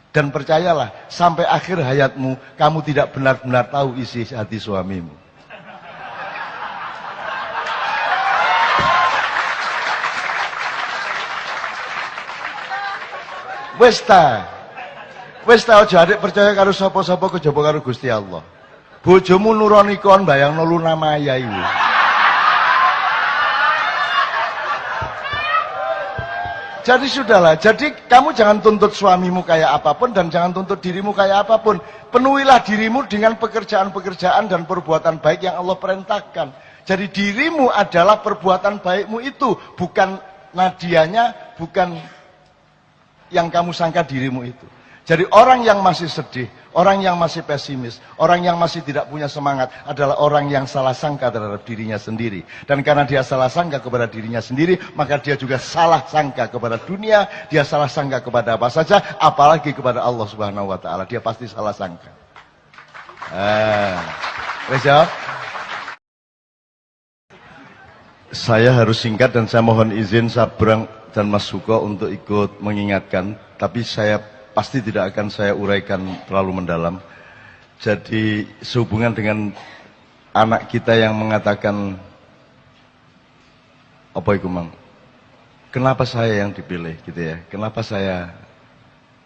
Dan percayalah, sampai akhir hayatmu, kamu tidak benar-benar tahu isi hati suamimu. Wes ta aja adik percaya karo sapa-sapa kejaba karo Gusti Allah. Bojomu nuroni kon bayangno Luna Maya iku. Jadi sudahlah, jadi kamu jangan tuntut suamimu kayak apapun dan jangan tuntut dirimu kayak apapun. Penuhilah dirimu dengan pekerjaan-pekerjaan dan perbuatan baik yang Allah perintahkan. Jadi dirimu adalah perbuatan baikmu itu, bukan nadianya, bukan yang kamu sangka dirimu itu. Jadi orang yang masih sedih, orang yang masih pesimis, orang yang masih tidak punya semangat adalah orang yang salah sangka terhadap dirinya sendiri. Dan karena dia salah sangka kepada dirinya sendiri, maka dia juga salah sangka kepada dunia, dia salah sangka kepada apa saja, apalagi kepada Allah Subhanahu wa taala. Dia pasti salah sangka. Saya harus singkat dan saya mohon izin Sabrang dan Mas Suko untuk ikut mengingatkan, tapi saya pasti tidak akan saya uraikan terlalu mendalam. Jadi sehubungan dengan anak kita yang mengatakan apa itu Mang? Kenapa saya yang dipilih gitu ya? Kenapa saya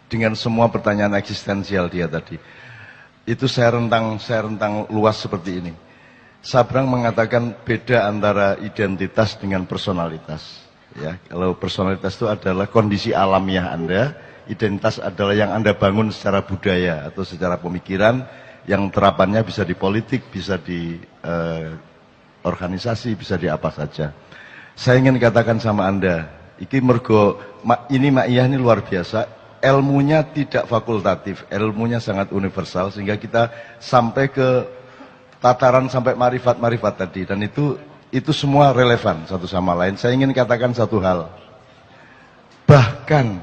dengan semua pertanyaan eksistensial dia tadi? Itu saya rentang luas seperti ini. Sabrang mengatakan beda antara identitas dengan personalitas. Ya, kalau personalitas itu adalah kondisi alamiah Anda, identitas adalah yang Anda bangun secara budaya atau secara pemikiran yang terapannya bisa di politik, bisa di organisasi, bisa di apa saja. Saya ingin katakan sama Anda, ini Ma'iyah ini luar biasa, ilmunya tidak fakultatif, ilmunya sangat universal sehingga kita sampai ke tataran sampai marifat-marifat tadi dan itu semua relevan satu sama lain. Saya ingin katakan satu hal. Bahkan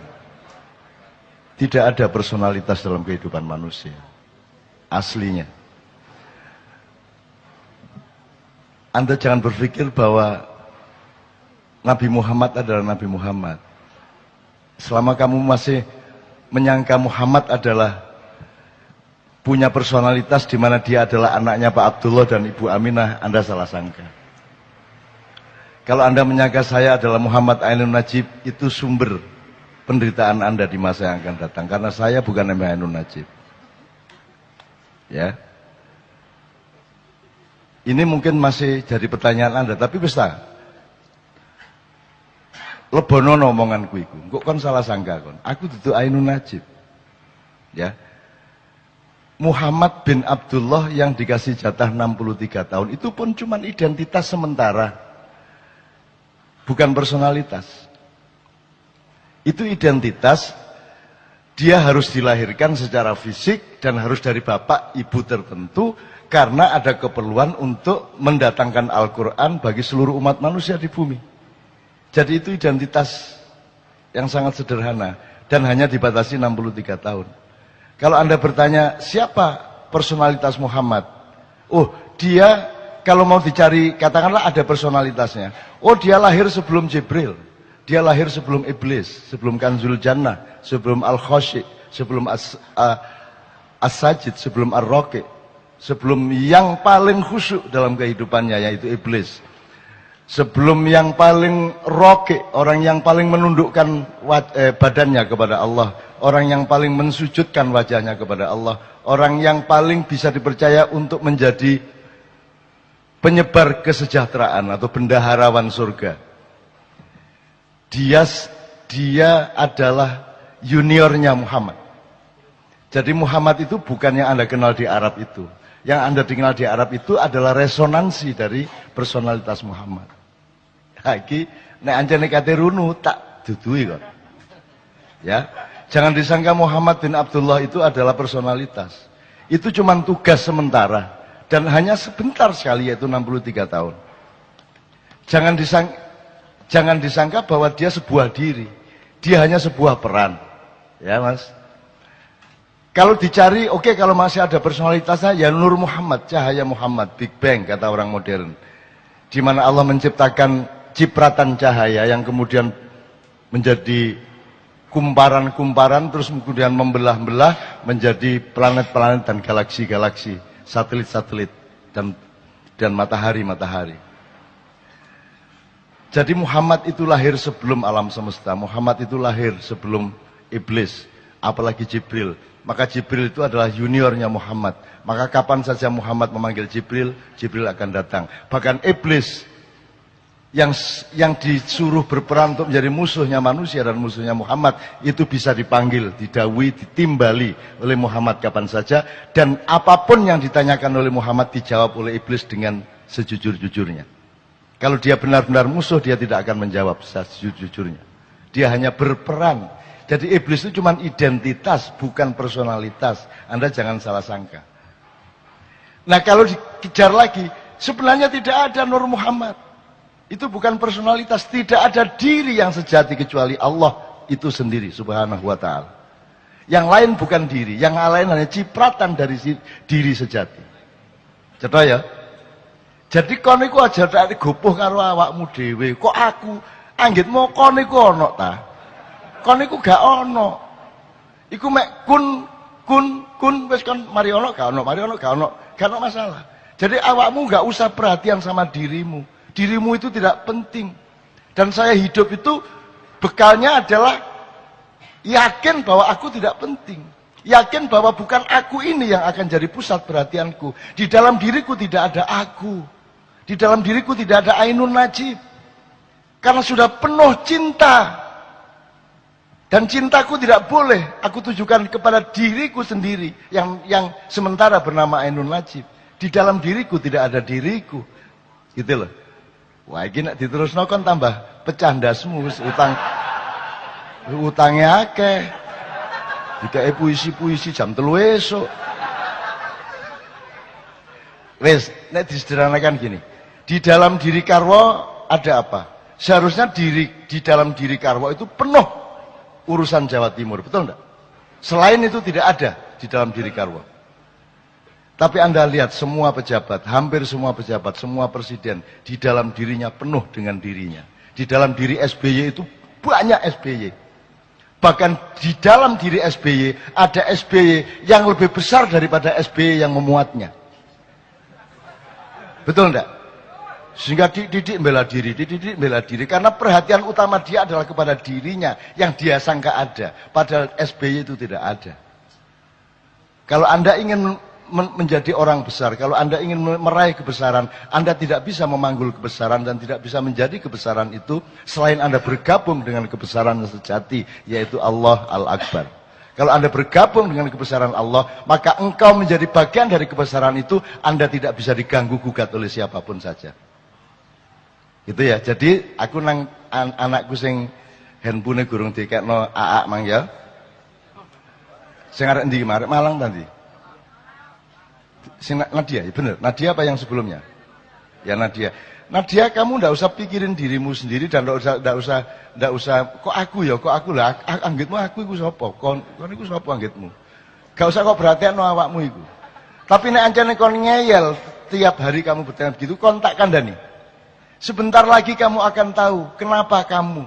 tidak ada personalitas dalam kehidupan manusia. Aslinya. Anda jangan berpikir bahwa Nabi Muhammad adalah Nabi Muhammad. Selama kamu masih menyangka Muhammad adalah punya personalitas di mana dia adalah anaknya Pak Abdullah dan Ibu Aminah, Anda salah sangka. Kalau Anda menyangka saya adalah Muhammad Ainun Najib, itu sumber penderitaan Anda di masa yang akan datang. Karena saya bukan Mbah Ainun Najib. Ya. Ini mungkin masih jadi pertanyaan Anda, tapi bisa. Lebono omonganku iku. Kok kon salah sangka kon? Aku dudu Ainun Najib. Ya. Muhammad bin Abdullah yang dikasih jatah 63 tahun itu pun cuma identitas sementara. Bukan personalitas. Itu identitas, dia harus dilahirkan secara fisik dan harus dari bapak ibu tertentu karena ada keperluan untuk mendatangkan Al-Quran bagi seluruh umat manusia di bumi. Jadi itu identitas yang sangat sederhana dan hanya dibatasi 63 tahun. Kalau Anda bertanya, siapa personalitas Muhammad? Oh, dia kalau mau dicari, katakanlah ada personalitasnya. Oh, dia lahir sebelum Jibril. Dia lahir sebelum Iblis, sebelum Kanzul Jannah, sebelum Al-Khoshi, sebelum As-Sajid, sebelum Ar-Roqi, sebelum yang paling khusyuk dalam kehidupannya, yaitu Iblis. Sebelum yang paling roke, orang yang paling menundukkan badannya kepada Allah, orang yang paling mensujudkan wajahnya kepada Allah, orang yang paling bisa dipercaya untuk menjadi penyebar kesejahteraan atau bendaharawan surga. Dia adalah juniornya Muhammad. Jadi Muhammad itu bukan yang Anda kenal di Arab itu. Yang Anda kenal di Arab itu adalah resonansi dari personalitas Muhammad. Lagi, nek ancene kate runu tak dudui kok. Ya, jangan disangka Muhammad bin Abdullah itu adalah personalitas. Itu cuma tugas sementara dan hanya sebentar sekali, yaitu 63 tahun. Jangan disangka bahwa dia sebuah diri. Dia hanya sebuah peran. Ya, Mas. Kalau dicari, oke, kalau masih ada personalitasnya, ya Nur Muhammad, cahaya Muhammad, Big Bang kata orang modern. Di mana Allah menciptakan cipratan cahaya yang kemudian menjadi kumparan-kumparan terus kemudian membelah-belah menjadi planet-planet dan galaksi-galaksi, satelit-satelit dan matahari-matahari. Jadi Muhammad itu lahir sebelum alam semesta. Muhammad itu lahir sebelum iblis, apalagi Jibril. Maka Jibril itu adalah juniornya Muhammad. Maka kapan saja Muhammad memanggil Jibril, Jibril akan datang. Bahkan iblis yang disuruh berperan untuk menjadi musuhnya manusia dan musuhnya Muhammad, itu bisa dipanggil, didawui, ditimbali oleh Muhammad kapan saja. Dan apapun yang ditanyakan oleh Muhammad dijawab oleh iblis dengan sejujur-jujurnya. Kalau dia benar-benar musuh, dia tidak akan menjawab sejujur-jujurnya. Dia hanya berperan. Jadi iblis itu cuma identitas, bukan personalitas. Anda jangan salah sangka. Nah kalau dikejar lagi, sebenarnya tidak ada Nur Muhammad. Itu bukan personalitas, tidak ada diri yang sejati kecuali Allah itu sendiri, subhanahu wa ta'ala. Yang lain bukan diri, yang lain hanya cipratan dari diri sejati. Cetok ya? Jadi kon iku aja tak gopoh karo awakmu dhewe. Kok aku anggitmu kon iku ono ta? Kon iku gak ono. Iku mek kun wis kon mari ono gak ono, mari ono gak ono, gak ono masalah. Jadi awakmu gak usah perhatian sama dirimu. Dirimu itu tidak penting. Dan saya hidup itu bekalnya adalah yakin bahwa aku tidak penting. Yakin bahwa bukan aku ini yang akan jadi pusat perhatianku. Di dalam diriku tidak ada aku. Di dalam diriku tidak ada Ainun Najib. Karena sudah penuh cinta. Dan cintaku tidak boleh aku tujukan kepada diriku sendiri yang sementara bernama Ainun Najib. Di dalam diriku tidak ada diriku. Gitu loh. Wah, ini nek diterusno kon tambah pecah ndasmu, utangnya akeh. Dikae puisi-puisi jam 3 esuk. Wes, nek disederhanakan gini. Di dalam diri Karwo ada apa? Seharusnya di dalam diri Karwo itu penuh urusan Jawa Timur, betul enggak? Selain itu tidak ada di dalam diri Karwo. Tapi Anda lihat semua pejabat, hampir semua pejabat, semua presiden, di dalam dirinya penuh dengan dirinya. Di dalam diri SBY itu banyak SBY. Bahkan di dalam diri SBY ada SBY yang lebih besar daripada SBY yang memuatnya. Betul enggak? Sehingga dididik bela diri. Karena perhatian utama dia adalah kepada dirinya yang dia sangka ada. Padahal SBY itu tidak ada. Kalau Anda ingin menjadi orang besar, kalau Anda ingin meraih kebesaran, Anda tidak bisa memanggul kebesaran dan tidak bisa menjadi kebesaran itu selain Anda bergabung dengan kebesaran yang sejati, yaitu Allah Al-Akbar. Kalau Anda bergabung dengan kebesaran Allah, maka engkau menjadi bagian dari kebesaran itu. Anda tidak bisa diganggu gugat oleh siapapun saja. Gitu ya. Jadi aku nang anakku sing handphone gurung dikekno AA mang ya. Sing arek ndi arek Malang tadi. Sing Nadia, ya bener. Nadia apa yang sebelumnya? Ya Nadia. Nadia, kamu ndak usah pikirin dirimu sendiri dan ndak usah kok aku lah anggitmu aku iku sapa? Kon iku sapa anggitmu? Gak usah kok perhatian awakmu iku. Tapi nek ancane kon ngeyel tiap hari kamu bertanya begitu, kon tak kandhani. Sebentar lagi kamu akan tahu kenapa kamu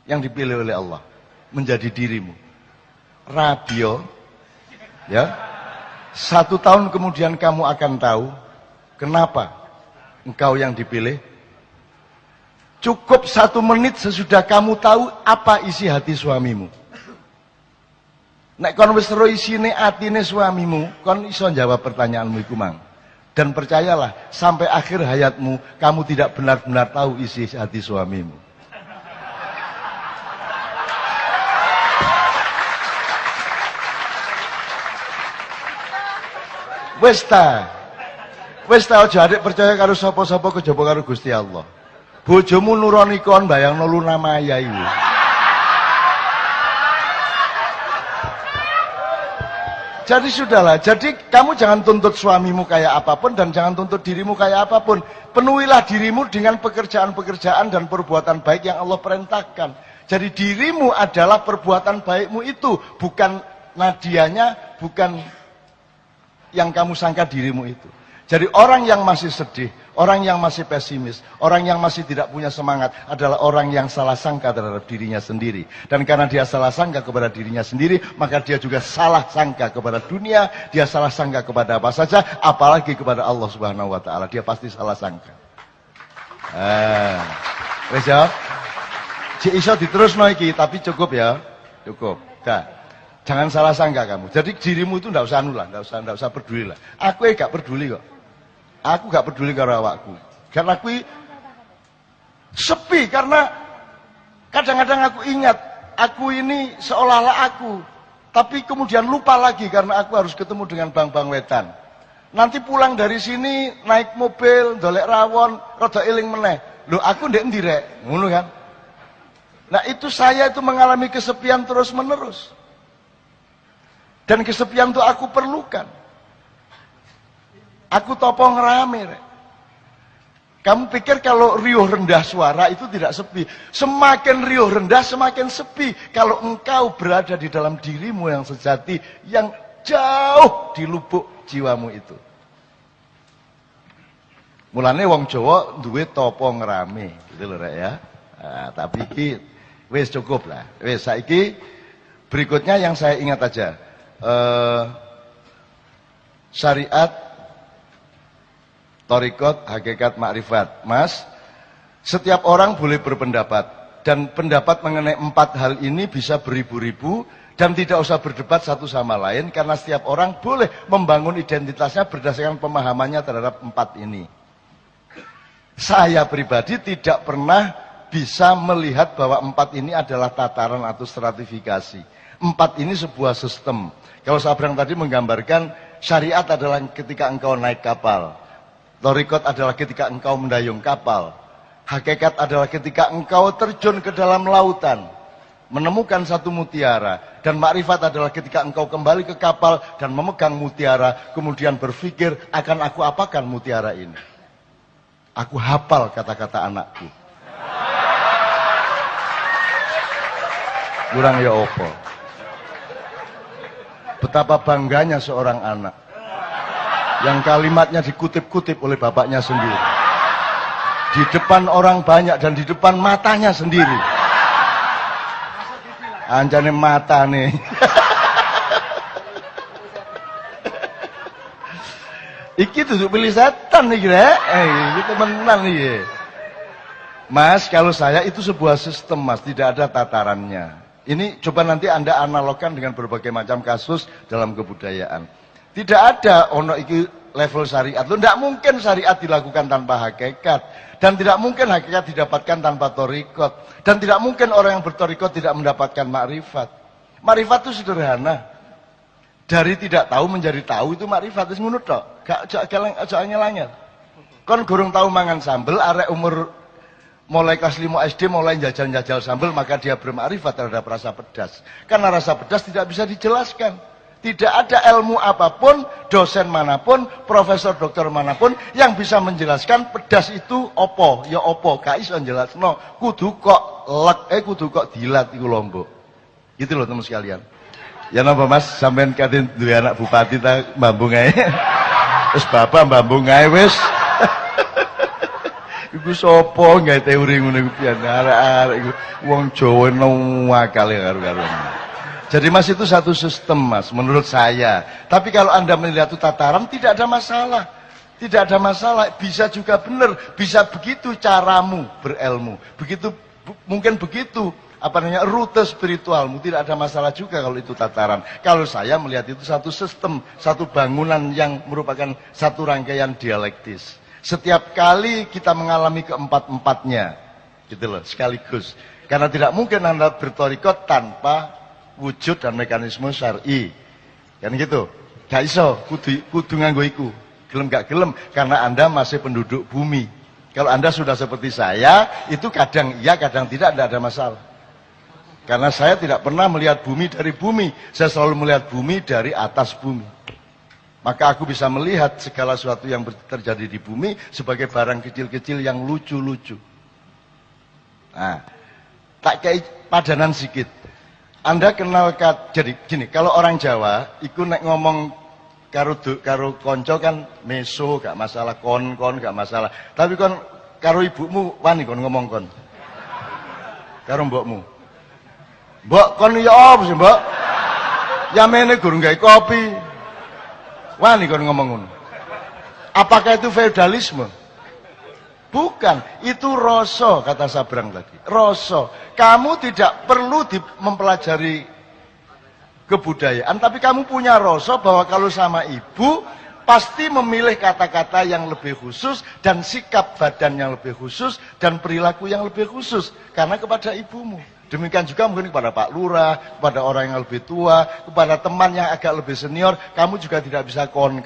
yang dipilih oleh Allah menjadi dirimu. Radio, ya. 1 tahun kemudian kamu akan tahu kenapa engkau yang dipilih. Cukup 1 menit sesudah kamu tahu apa isi hati suamimu. Nek kon wis ro isine atine suamimu, kon iso jawab pertanyaanmu iku mang. Dan percayalah, sampai akhir hayatmu, kamu tidak benar-benar tahu isi hati suamimu. Wes ta aja adik percaya karo sapa-sapa kejaba karo Gusti Allah. Bojomu nuroni kon bayangno Luna Maya iku. Jadi sudahlah, jadi kamu jangan tuntut suamimu kayak apapun dan jangan tuntut dirimu kayak apapun. Penuhilah dirimu dengan pekerjaan-pekerjaan dan perbuatan baik yang Allah perintahkan. Jadi dirimu adalah perbuatan baikmu itu, bukan Nadianya, bukan yang kamu sangka dirimu itu. Jadi orang yang masih sedih, orang yang masih pesimis, orang yang masih tidak punya semangat adalah orang yang salah sangka terhadap dirinya sendiri. Dan karena dia salah sangka kepada dirinya sendiri, maka dia juga salah sangka kepada dunia, dia salah sangka kepada apa saja, apalagi kepada Allah Subhanahu wa taala. Dia pasti salah sangka. Wes ya. Cik iso diterusno iki, tapi cukup ya. Cukup. Jangan salah sangka kamu. Jadi dirimu itu enggak usah anu lah, enggak usah peduli lah. Aku gak peduli kok. Aku gak peduli karo awakku. Karena aku sepi karena kadang-kadang aku ingat aku ini seolah-olah aku, tapi kemudian lupa lagi karena aku harus ketemu dengan bang-bang wetan. Nanti pulang dari sini naik mobil, dolek rawon, rada eling meneh. Loh aku ndek endi rek? Ngono kan? Nah itu saya itu mengalami kesepian terus-menerus. Dan kesepian itu aku perlukan. Aku topong rame. Kamu pikir kalau riuh rendah suara itu tidak sepi. Semakin riuh rendah semakin sepi. Kalau engkau berada di dalam dirimu yang sejati. Yang jauh di lubuk jiwamu itu. Mulane wong Jawa duwe topong rame. Gitu loh Rek ya. Nah, tapi iki wis cukup lah. Wis saiki berikutnya yang saya ingat aja. Syariat, Thariqat, hakikat, makrifat. Mas, setiap orang boleh berpendapat. Dan pendapat mengenai 4 hal ini bisa beribu-ribu. Dan tidak usah berdebat satu sama lain. Karena setiap orang boleh membangun identitasnya berdasarkan pemahamannya terhadap 4 ini. Saya pribadi tidak pernah bisa melihat bahwa 4 ini adalah tataran atau stratifikasi. 4 ini sebuah sistem. Kalau saya bilang tadi menggambarkan syariat adalah ketika engkau naik kapal. Thariqat adalah ketika engkau mendayung kapal. Hakikat adalah ketika engkau terjun ke dalam lautan. Menemukan satu mutiara. Dan makrifat adalah ketika engkau kembali ke kapal dan memegang mutiara. Kemudian berpikir akan aku apakan mutiara ini. Aku hafal kata-kata anakku. Kurang ya opo. Betapa bangganya seorang anak. Yang kalimatnya dikutip-kutip oleh bapaknya sendiri. Di depan orang banyak dan di depan matanya sendiri. Anjane mata nih. Iki duduk pilih setan nih kira. Iki temenan nih. Mas, kalau saya itu sebuah sistem mas, tidak ada tatarannya. Ini coba nanti Anda analogkan dengan berbagai macam kasus dalam kebudayaan. Tidak ada ono iki level syariat. Loh, tidak mungkin syariat dilakukan tanpa hakikat. Dan tidak mungkin hakikat didapatkan tanpa thariqat. Dan tidak mungkin orang yang berthariqat tidak mendapatkan makrifat. Makrifat itu sederhana. Dari tidak tahu menjadi tahu itu makrifat. Itu ngono tok. Gak angel-angel. Kon gurung tahu mangan sambel, arek umur mulai kelas 5 SD mulai jajal-jajal sambel, maka dia bermakrifat terhadap rasa pedas. Karena rasa pedas tidak bisa dijelaskan. Tidak ada ilmu apapun, dosen manapun, profesor dokter manapun yang bisa menjelaskan pedas itu opo, ya opo, gak iso jelasno. Kudu kok kudu kok dilat iku lombok. Gitu loh teman sekalian. Ya napa Mas, sampean katin duwe anak bupati ta mbambung ae. Wis bapak mbambung ae wis. Iku sapa gawe teori ngono iku pian arek-arek iku wong Jawa akale karo-karo. Jadi mas itu satu sistem mas, menurut saya. Tapi kalau anda melihat itu tataran, tidak ada masalah. Tidak ada masalah, bisa juga benar. Bisa begitu caramu berilmu. Begitu, mungkin begitu, rute spiritualmu. Tidak ada masalah juga kalau itu tataran. Kalau saya melihat itu satu sistem, satu bangunan yang merupakan satu rangkaian dialektis. Setiap kali kita mengalami keempat-empatnya, gitu loh, sekaligus. Karena tidak mungkin anda berthariqat tanpa wujud dan mekanisme syar'i. Kan gitu. Gak iso, kudu nganggo iku. Gelem gak gelem karena Anda masih penduduk bumi. Kalau Anda sudah seperti saya, itu kadang iya, kadang tidak ada masalah. Karena saya tidak pernah melihat bumi dari bumi, saya selalu melihat bumi dari atas bumi. Maka aku bisa melihat segala sesuatu yang terjadi di bumi sebagai barang kecil-kecil yang lucu-lucu. Nah, tak kayak padanan sedikit. Anda kenal jadi gini, kalau orang Jawa, iku nek ngomong karo konco kan meso gak masalah, kon gak masalah. Tapi kon karo ibumu wani kon ngomong kon. Karo mbokmu. Mbok kon ya apa sih, Mbok? Yamene gurung gawe kopi. Wani kon ngomong ngono. Apakah itu feodalisme? Bukan, itu rasa kata Sabrang tadi. Rasa. Kamu tidak perlu mempelajari kebudayaan, tapi kamu punya rasa bahwa kalau sama ibu pasti memilih kata-kata yang lebih khusus dan sikap badan yang lebih khusus dan perilaku yang lebih khusus karena kepada ibumu. Demikian juga mungkin kepada Pak Lurah, kepada orang yang lebih tua, kepada teman yang agak lebih senior, kamu juga tidak bisa kon.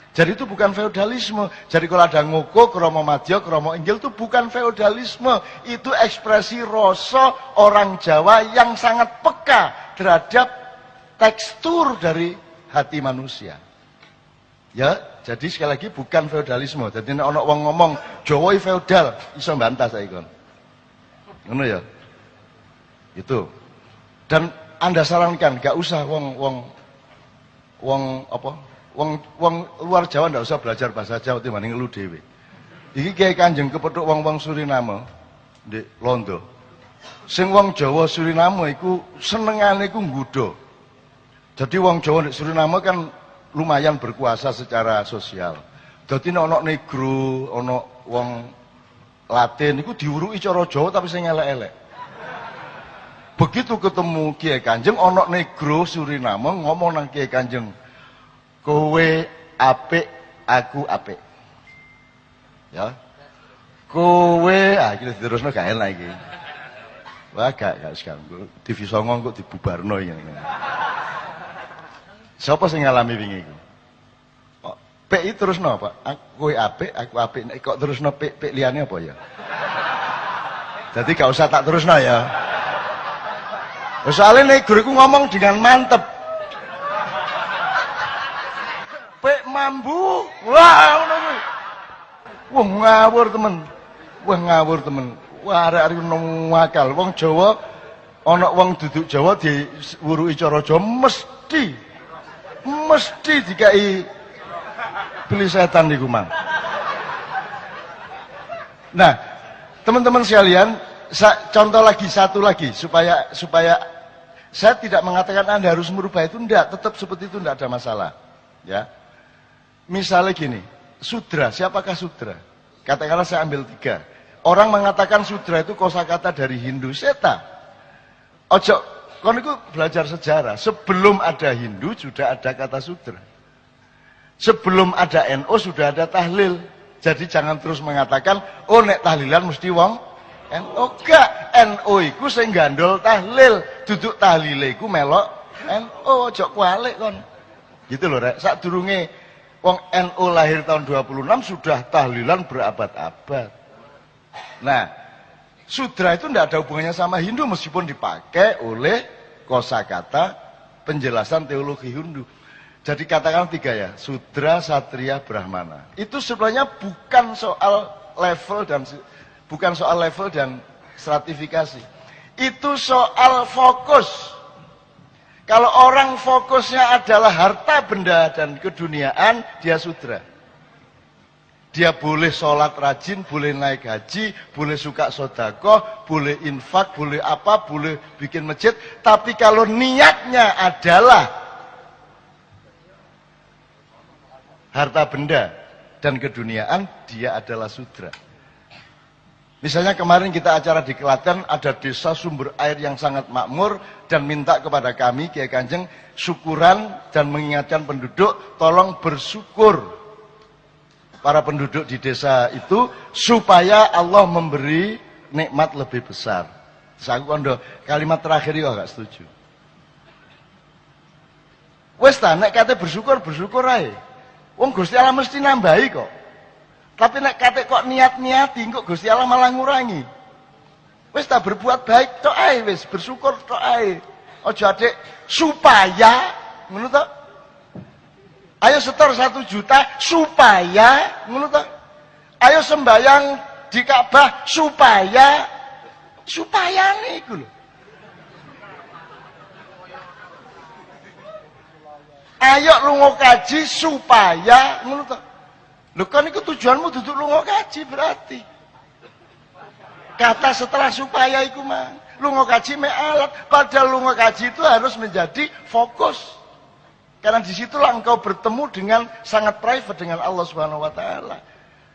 Jadi itu bukan feodalisme. Jadi kalau ada ngoko, kromo madya, kromo inggil itu bukan feodalisme. Itu ekspresi rasa orang Jawa yang sangat peka terhadap tekstur dari hati manusia. Ya, jadi sekali lagi bukan feodalisme. Jadi nek ana wong ngomong Jawa feodal, iso mbantah saiki kon. Ngono ya. Itu. Dan Anda sarankan gak usah wong luar Jawa ndak usah belajar bahasa Jawa timbang ngelu dhewe. Iki Kyai Kanjeng kepethuk wong Suriname ndek Londo. Sing wong Jawa Suriname iku senengane iku nggodha. Jadi wong Jawa ndek Suriname kan lumayan berkuasa secara sosial. Dadi nek ana negro, ana wong Latin iku diuruki cara Jawa tapi sing elek-elek. Begitu ketemu Kyai Kanjeng ana negro Suriname ngomong nang Kyai Kanjeng, kowe apik, aku apik. Ya. Kowe, iki diterusno gak enak iki. Wah, gak sekanggo. TV Songo kok dibubarno iki. Siapa sing ngalami wingi iku? Oh, pik iki terusno, Pak. Kowe apik, aku apik. Nek kok terusno pik liyane apa ya? Jadi gak usah tak terusno ya. Soalnya nek guruku ngomong dengan mantep. Pek mambu, wah ngono kuwi. Wah ngawur temen. Wah arek-arek akal. Wong Jawa ana wong duduk Jawa diwuruki cara Jawa mesti dikai beli setan niku mang. Nah, teman-teman sekalian, contoh lagi satu lagi supaya saya tidak mengatakan Anda harus merubah itu, enggak, tetap seperti itu enggak ada masalah. Ya. Misalnya gini, sudra, siapakah sudra? Katakanlah saya ambil 3. Orang mengatakan sudra itu kosakata dari Hindu, seta. Ojo, kon itu belajar sejarah. Sebelum ada Hindu sudah ada kata sudra. Sebelum ada NO sudah ada tahlil. Jadi jangan terus mengatakan, oh nek tahlilan mesti wong NO. Gak, NO iku sing gandol tahlil. Duduk tahlile iku melok NO, ojo kualik kon. Gitu loh, Rek. Sadurunge wong NU lahir tahun 26 sudah tahlilan berabad-abad. Nah, sudra itu tidak ada hubungannya sama Hindu meskipun dipakai oleh kosakata penjelasan teologi Hindu. Jadi katakan 3 ya, sudra, satria, brahmana. Itu sebenarnya bukan soal level dan stratifikasi. Itu soal fokus. Kalau orang fokusnya adalah harta benda dan keduniaan, dia sudra. Dia boleh sholat rajin, boleh naik haji, boleh suka sodakoh, boleh infak, boleh apa, boleh bikin masjid. Tapi kalau niatnya adalah harta benda dan keduniaan, dia adalah sudra. Misalnya kemarin kita acara di Klaten, ada desa sumber air yang sangat makmur dan minta kepada kami, Kyai Kanjeng, syukuran dan mengingatkan penduduk, tolong bersyukur para penduduk di desa itu supaya Allah memberi nikmat lebih besar. Saya kondo kalimat terakhir itu agak setuju. Wes ta nek kate bersyukur ae. Wong Gusti Allah mesti nambahi kok. Tapi nek kate kok niat-niati kok Gusti Allah malah ngurangi. Wis tak berbuat baik tok ae wis, bersyukur tok ae. Aja adik supaya ngono to. Ayo setor 1 juta supaya ngono to. Ayo sembayang di Ka'bah supaya niku lho. Ayo lunga kaji supaya ngono to. Lho kan iku tujuanmu duduk lunga kaji berarti. Kata setelah supaya iku mah. Lunga kaji me alat, padahal lunga kaji itu harus menjadi fokus. Karena disitulah engkau bertemu dengan sangat private dengan Allah Subhanahu wa taala.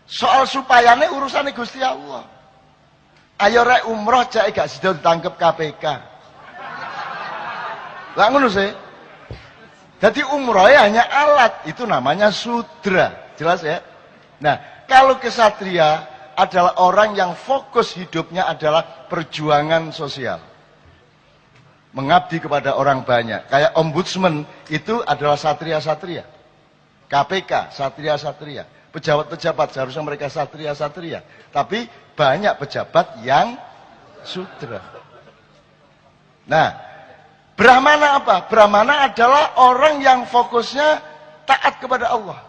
Soal supayane urusane Gusti Allah. Ayo rek umroh jake gak sida ditangkep KPK. Lah ngono sih. Jadi umroh hanya alat, itu namanya sudra. Jelas ya? Nah, kalau kesatria adalah orang yang fokus hidupnya adalah perjuangan sosial. Mengabdi kepada orang banyak. Kayak ombudsman itu adalah satria-satria. KPK, satria-satria. Pejabat-pejabat seharusnya mereka satria-satria. Tapi banyak pejabat yang sudra. Nah, Brahmana apa? Brahmana adalah orang yang fokusnya taat kepada Allah.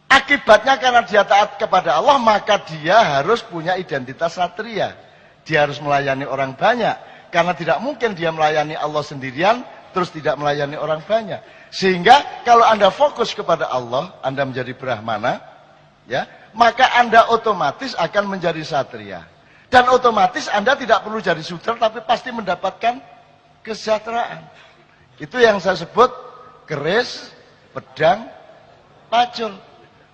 Akibatnya karena dia taat kepada Allah, maka dia harus punya identitas satria. Dia harus melayani orang banyak. Karena tidak mungkin dia melayani Allah sendirian, terus tidak melayani orang banyak. Sehingga kalau Anda fokus kepada Allah, Anda menjadi Brahmana, ya, maka Anda otomatis akan menjadi satria. Dan otomatis Anda tidak perlu jadi sudra, tapi pasti mendapatkan kesejahteraan. Itu yang saya sebut keris, pedang, pacul.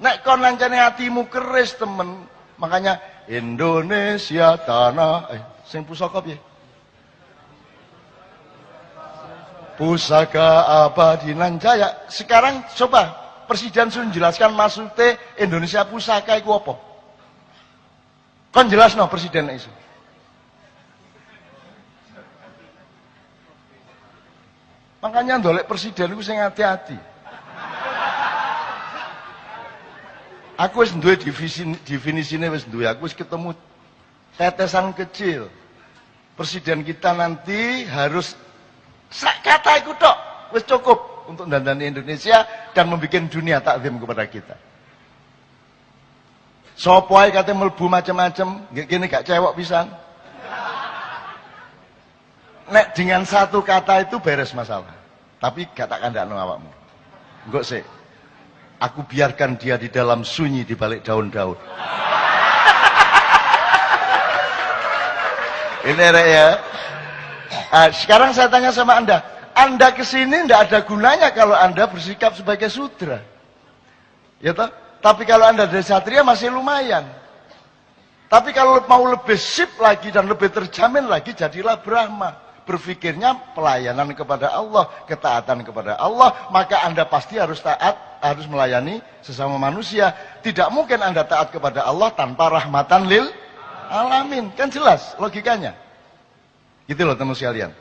Nek kon lancane hatimu keris temen, makanya Indonesia tanah sing pusaka piye? Pusaka abadi nan jaya. Sekarang coba Presiden sun jelaskan maksudnya Indonesia pusaka iku apa? Kon jelasno Presiden iso. Makanya ndolek presiden iku sing hati-hati. Aku wis duwe definisine wis duwe. Aku wis ketemu tetesan kecil. Presiden kita nanti harus sak kata iku tok wis cukup untuk dandani Indonesia dan membuat dunia takzim kepada kita. Sopo ae kate mlebu macam-macam, nggih kene gak cewek pisan. Nek dengan satu kata itu beres masalah. Tapi gak tak kandakno awakmu. Engko sik. Aku biarkan dia di dalam sunyi di balik daun-daun. Ini ya. Sekarang saya tanya sama Anda. Anda kesini tidak ada gunanya kalau Anda bersikap sebagai sudra. Ya toh? Tapi kalau Anda dari satria masih lumayan. Tapi kalau mau lebih sip lagi dan lebih terjamin lagi, jadilah Brahma. Berpikirnya pelayanan kepada Allah, ketaatan kepada Allah, maka Anda pasti harus taat, harus melayani sesama manusia. Tidak mungkin Anda taat kepada Allah tanpa rahmatan lil alamin. Kan jelas logikanya. Gitu loh teman sekalian.